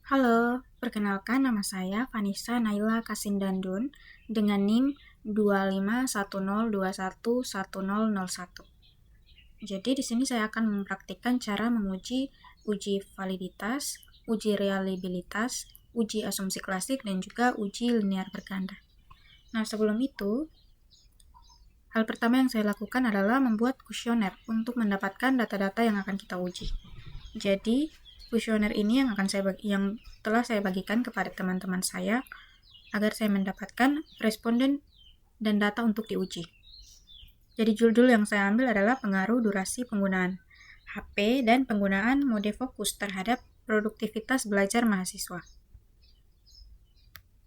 Halo, perkenalkan nama saya Vanessa Naila Kasindandun dengan NIM 2510211001. Jadi di sini saya akan mempraktikkan cara menguji uji validitas, uji reliabilitas, uji asumsi klasik, dan juga uji linear berganda. Nah, sebelum itu, hal pertama yang saya lakukan adalah membuat kuesioner untuk mendapatkan data-data yang akan kita uji. Jadi, kuesioner ini yang telah saya bagikan kepada teman-teman saya agar saya mendapatkan responden dan data untuk diuji. Jadi judul yang saya ambil adalah pengaruh durasi penggunaan HP dan penggunaan mode fokus terhadap produktivitas belajar mahasiswa.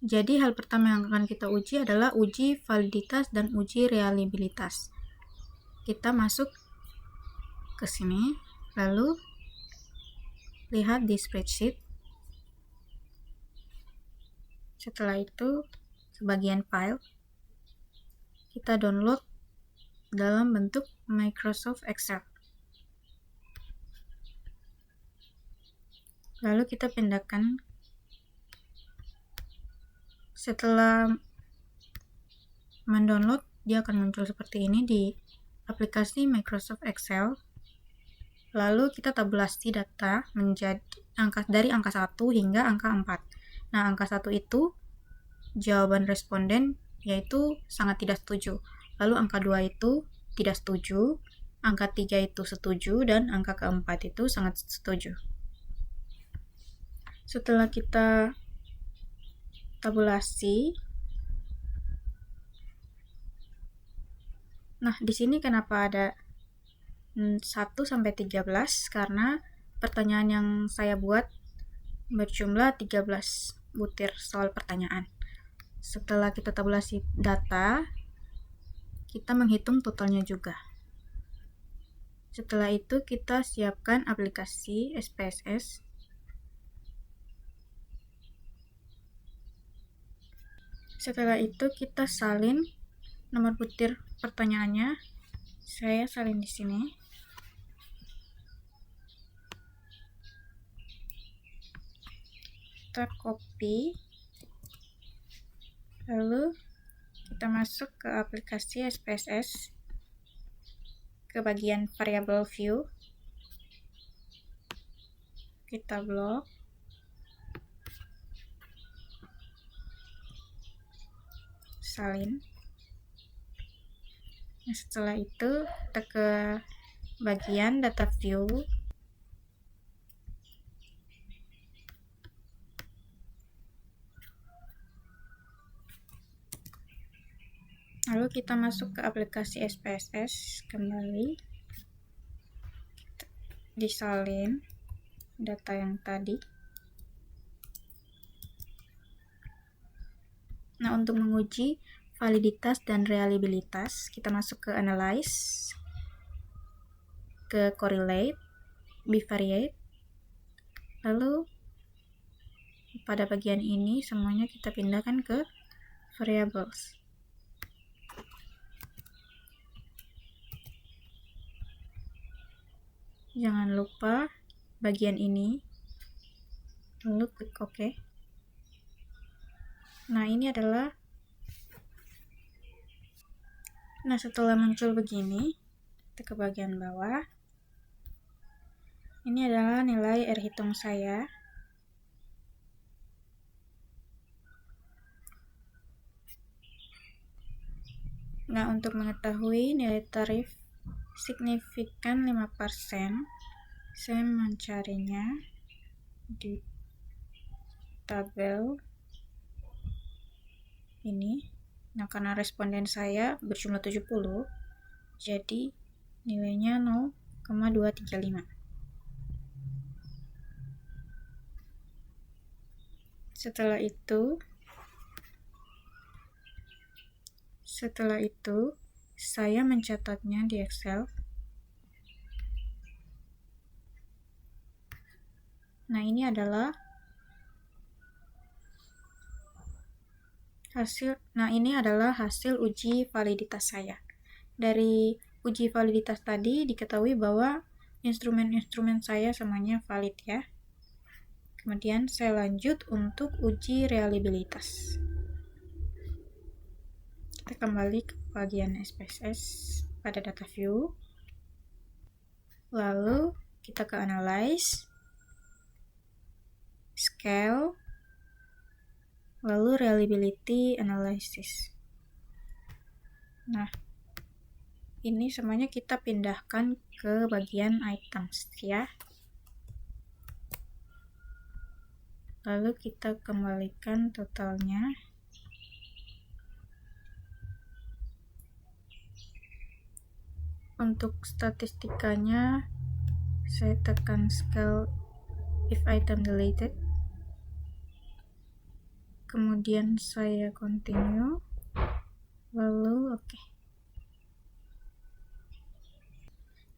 Jadi hal pertama yang akan kita uji adalah uji validitas dan uji reliabilitas. Kita masuk ke sini, lalu lihat di spreadsheet. Setelah itu, ke bagian file, kita download dalam bentuk Microsoft Excel. Lalu kita pindahkan. Setelah mendownload, dia akan muncul seperti ini di aplikasi Microsoft Excel. Lalu kita tabulasi data menjadi dari angka 1 hingga angka 4. Nah, angka 1 itu jawaban responden, yaitu sangat tidak setuju. Lalu angka 2 itu tidak setuju, angka 3 itu setuju, dan angka keempat itu sangat setuju. Setelah kita tabulasi, nah di sini kenapa ada 1-13? Karena pertanyaan yang saya buat berjumlah 13 butir soal pertanyaan. Setelah kita tabulasi data, kita menghitung totalnya juga. Setelah itu kita siapkan aplikasi SPSS. Setelah itu kita salin nomor butir pertanyaannya. Saya salin di sini. Kita copy. Lalu kita masuk ke aplikasi SPSS, ke bagian variable view. Kita blok. Salin. Nah, setelah itu kita ke bagian data view. Lalu kita masuk ke aplikasi SPSS kembali. Disalin data yang tadi. Nah, untuk menguji validitas dan reliabilitas, kita masuk ke analyze, ke correlate, bivariate. Lalu pada bagian ini semuanya kita pindahkan ke variables. Jangan lupa bagian ini. Lalu klik OK. Nah, ini adalah setelah muncul begini, kita ke bagian bawah. Ini adalah nilai R hitung saya. Nah, untuk mengetahui nilai tarif signifikan 5%, saya mencarinya di tabel ini. Nah, karena responden saya berjumlah 70, jadi nilainya 0,235. Setelah itu saya mencatatnya di Excel. Nah, ini adalah hasil uji validitas saya. Dari uji validitas tadi diketahui bahwa instrumen-instrumen saya semuanya valid ya. Kemudian saya lanjut untuk uji reliabilitas. Kita kembali ke bagian SPSS pada data view. Lalu kita ke analyze, scale, lalu reliability analysis. Nah, ini semuanya kita pindahkan ke bagian items ya. Lalu kita kembalikan totalnya. Untuk statistikanya, saya tekan scale if item deleted. Kemudian saya continue. Lalu oke.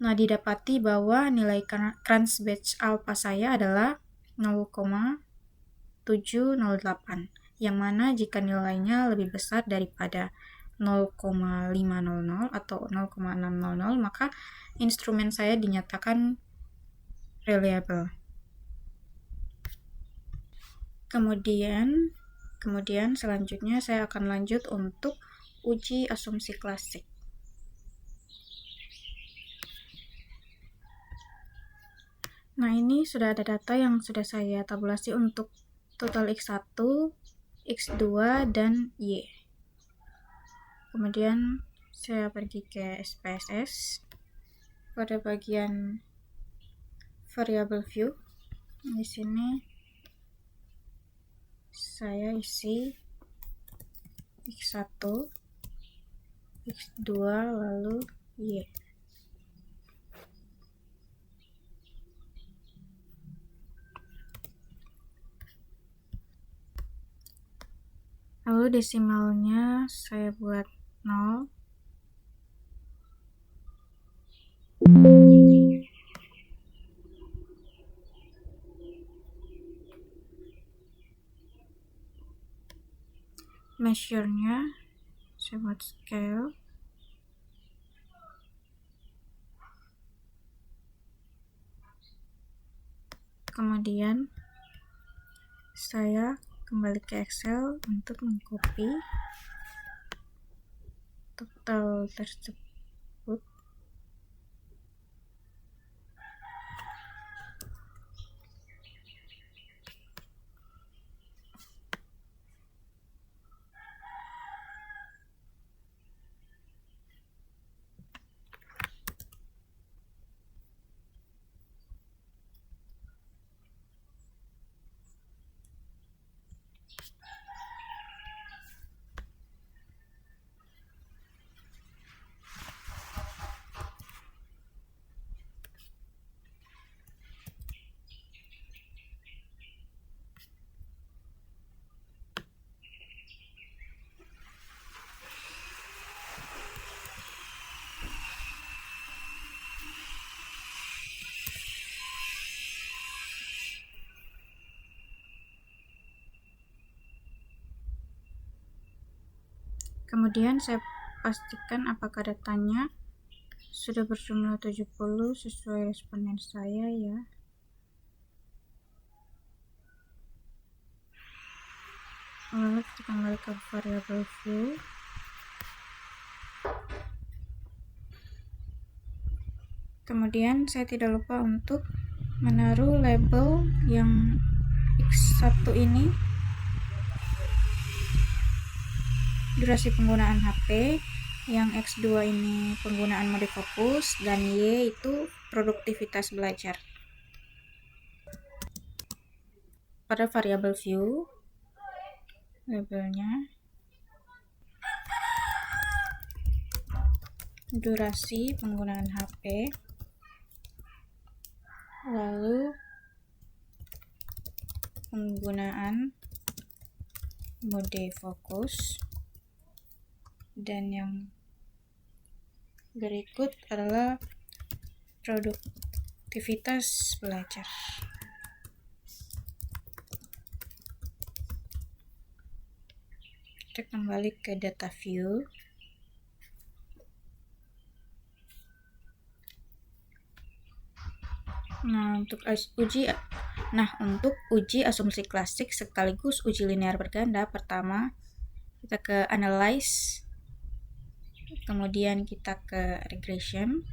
Nah, didapati bahwa nilai crunch batch alpha saya adalah 0,708, yang mana jika nilainya lebih besar daripada 0,500 atau 0,600, maka instrumen saya dinyatakan reliable. Kemudian selanjutnya saya akan lanjut untuk uji asumsi klasik. Nah, ini sudah ada data yang sudah saya tabulasi untuk total X1, X2, dan Y. Kemudian saya pergi ke SPSS. Pada bagian variable view, di sini saya isi X1, X2, lalu Y. Lalu desimalnya saya buat 0. Measure-nya saya buat scale. Kemudian saya kembali ke Excel untuk mengcopy total tersebut. Kemudian saya pastikan apakah datanya sudah berjumlah 70 sesuai responden saya ya. Lalu kita kembali ke variable view. Kemudian saya tidak lupa untuk menaruh label yang X1 ini durasi penggunaan HP, yang X2 ini penggunaan mode fokus, dan Y itu produktivitas belajar. Pada variable view, labelnya durasi penggunaan HP, lalu penggunaan mode fokus, dan yang berikut adalah produktivitas belajar. Kita kembali ke data view. Nah, untuk uji Nah, untuk uji asumsi klasik sekaligus uji linear berganda, pertama kita ke analyze, kemudian kita ke regression,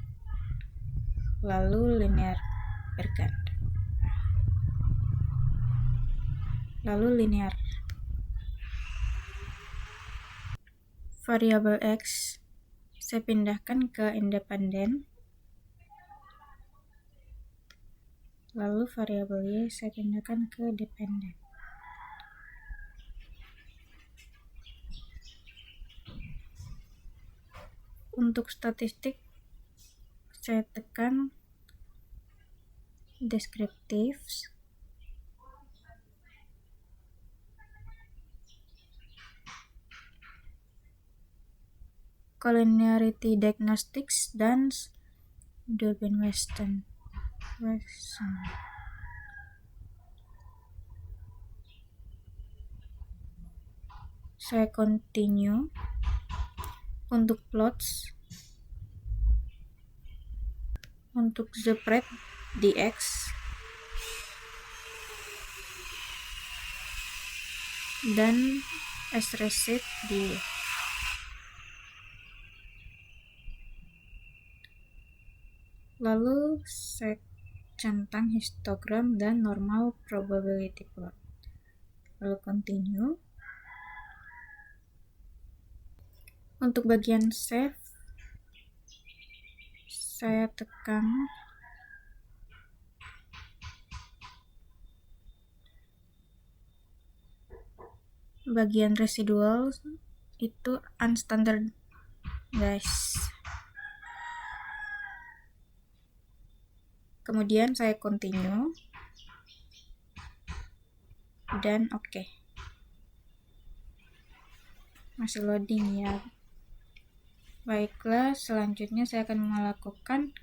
lalu linear berganda, lalu linear. Variabel X saya pindahkan ke independen, lalu variabel Y saya pindahkan ke dependen. Untuk statistik saya tekan descriptives, collinearity diagnostics, dan Durbin-Weston. Saya continue. Untuk plots, untuk spread dx dan s-receipt dy. Lalu saya centang histogram dan normal probability plot. Lalu continue. Untuk bagian save saya tekan bagian residual, itu unstandard guys. Kemudian saya continue dan oke. Masih loading ya. Baiklah, selanjutnya saya akan melakukan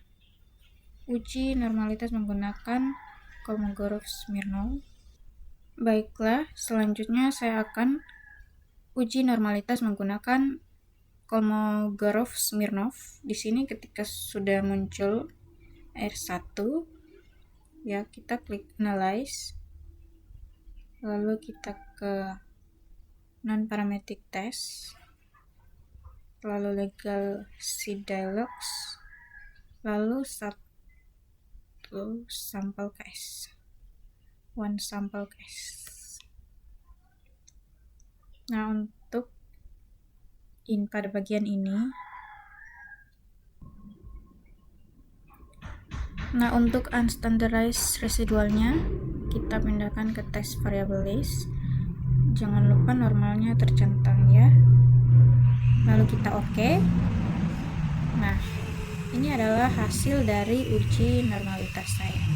uji normalitas menggunakan Kolmogorov-Smirnov. Baiklah, selanjutnya saya akan uji normalitas menggunakan Kolmogorov-Smirnov. Di sini ketika sudah muncul R1, ya kita klik analyze, lalu kita ke non-parametric test, lalu legal seed dialogues, lalu satu sampel case, one sample case. Nah, untuk pada bagian ini, nah untuk unstandardized residualnya kita pindahkan ke test variable list. Jangan lupa normalnya tercentang ya. Lalu kita oke. Nah, ini adalah hasil dari uji normalitas saya.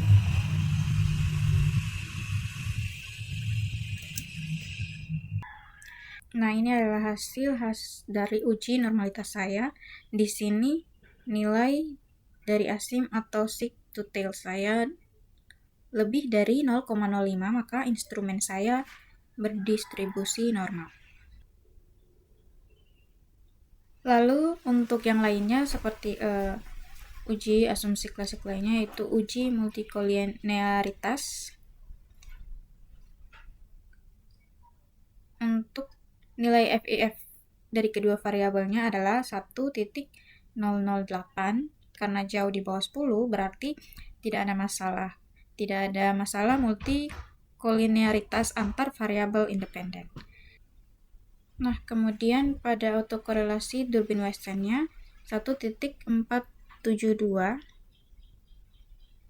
Nah, ini adalah hasil dari uji normalitas saya. Di sini nilai dari asim atau seek to tail saya lebih dari 0,05, maka instrumen saya berdistribusi normal. Lalu untuk yang lainnya seperti uji asumsi klasik lainnya, yaitu uji multikolinearitas. Untuk nilai FIF dari kedua variabelnya adalah 1.008. Karena jauh di bawah 10 berarti tidak ada masalah. Tidak ada masalah multikolinearitas antar variabel independen. Nah, kemudian pada autokorelasi Durbin-Westonnya 1.472.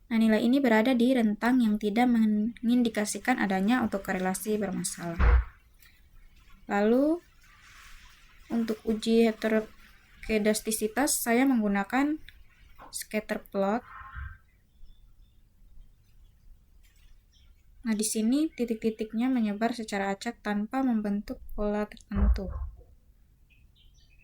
Nah, nilai ini berada di rentang yang tidak mengindikasikan adanya autokorelasi bermasalah. Lalu untuk uji heterokedastisitas saya menggunakan scatter plot. Nah, di sini titik-titiknya menyebar secara acak tanpa membentuk pola tertentu.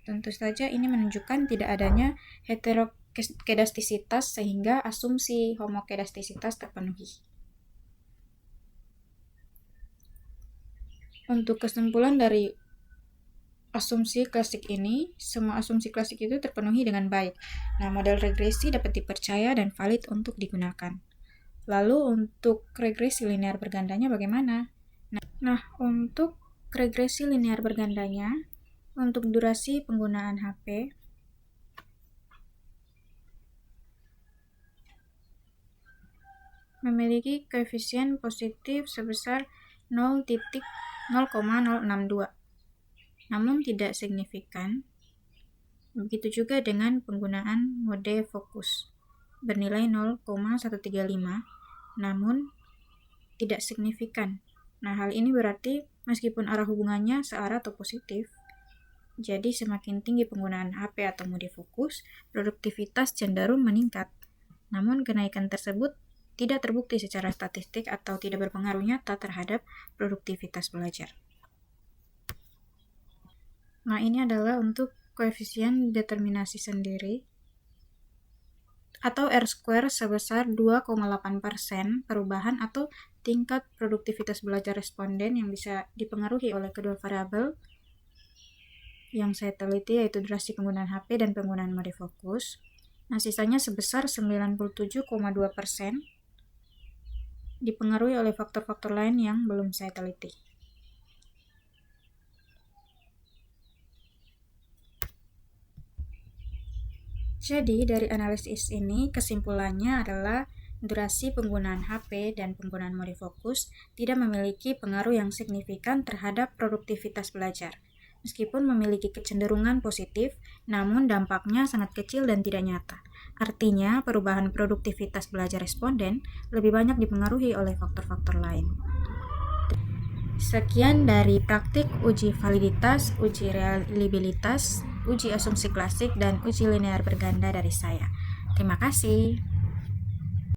Tentu saja ini menunjukkan tidak adanya heterokedastisitas sehingga asumsi homokedastisitas terpenuhi. Untuk kesimpulan dari asumsi klasik ini, semua asumsi klasik itu terpenuhi dengan baik. Nah, model regresi dapat dipercaya dan valid untuk digunakan. Lalu untuk regresi linear bergandanya bagaimana? Nah, untuk regresi linear bergandanya, untuk durasi penggunaan HP, memiliki koefisien positif sebesar 0,062, namun tidak signifikan. Begitu juga dengan penggunaan mode fokus, bernilai 0,135, namun tidak signifikan. Nah, hal ini berarti meskipun arah hubungannya searah atau positif, jadi semakin tinggi penggunaan HP atau mode fokus, produktivitas cenderung meningkat. Namun kenaikan tersebut tidak terbukti secara statistik atau tidak berpengaruh nyata terhadap produktivitas belajar. Nah, ini adalah untuk koefisien determinasi sendiri atau R² sebesar 2,8% perubahan atau tingkat produktivitas belajar responden yang bisa dipengaruhi oleh kedua variabel yang saya teliti, yaitu durasi penggunaan HP dan penggunaan mode fokus. Nah, sisanya sebesar 97,2% dipengaruhi oleh faktor-faktor lain yang belum saya teliti. Jadi, dari analisis ini, kesimpulannya adalah durasi penggunaan HP dan penggunaan mode fokus tidak memiliki pengaruh yang signifikan terhadap produktivitas belajar. Meskipun memiliki kecenderungan positif, namun dampaknya sangat kecil dan tidak nyata. Artinya, perubahan produktivitas belajar responden lebih banyak dipengaruhi oleh faktor-faktor lain. Sekian dari praktik uji validitas, uji reliabilitas, uji asumsi klasik, dan uji linear berganda dari saya. Terima kasih.